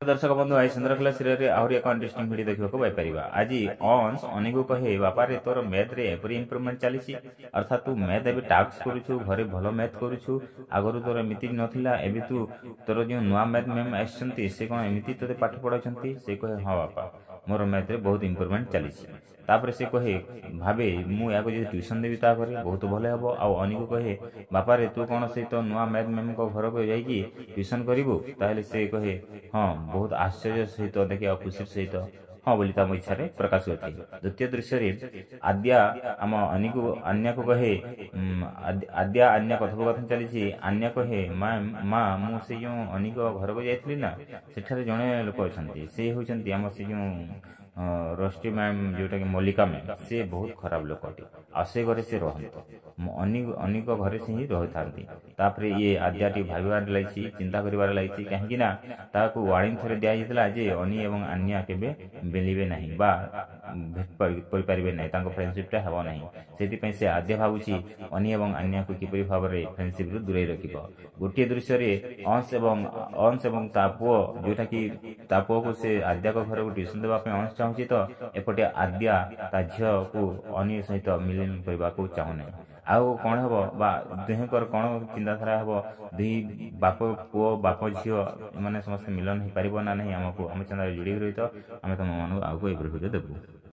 दर्शक बंधु आई चंद्रकला सीरियल आहरी एक इंटरेस्टिंग वीडियो देखा पाइपर आज अंश अनी को कहे बापा रे तोर मैथ रे एपरी इम्प्रूवमेंट चली अर्थात तू मैथ एवं टास्क करुचु घरे भल मैथ करुचु आगु तोर एमती नथिला एबे तू तोर जो नुआ मैथ मैम आसछंती से कौन एमती तोते पाठ पढ़ाउछंती से कहे हाँ बापा मोर मैथ रे बहुत इम्प्रूवमेंट चली तापर से कहे भावे मु या ट्यूशन देवी तापर बहुत भल हम आउ अनी को कहे बापा रे तू कौन से तो नुआ मैथ मैम को घर को जाइए ट्यूशन करू ताहले से कहे हाँ बहुत आश्चर्य सहित देखिए खुशी सहित हाँ बोली तम इच्छा प्रकाश करती। द्वितीय दृश्य आद्या आम अनी को आन्या को कहे आद्या आन्या कथोपकथन चली आन्या कहे माँ मुझे जो अनी को घर को जाइली ना सेठारे जड़े लोक अच्छा से होती आम से जो रोष्टी मैम जोटा कि मल्लिका मैम से बहुत खराब लोकटी आ से घरे से रहते अनी घरे से ही रही था ये आद्याटी भावार लगी चिंता कर लगी कहीं वार्निंग थे दिखाई जे अनी और आन्या केबे मिलवे ना भेट ना फ्रेंडशिप हेब ना से आद्या भावुची अनी और आन्या को किपरि भाव में फ्रेंडशिप रू दूरे रख गोटे दृश्य अंश एवं ता पुओ जोटा कि ता पुओ को से आद्या को घर को ट्यूशन देवाई अंश चाहूँगी तो एपटे आद्या ता झील को अनी सहित मिलन करने को चाहूना आउ कौन हम दुहकर कौन चिंताधारा हम दुई बाप पुओ बाप झील मैंने समस्त मिलन हो पार ना नहीं आमको आम चैनल जोड़ी रही तो आम तुम मानू आगे वीडियो देवु।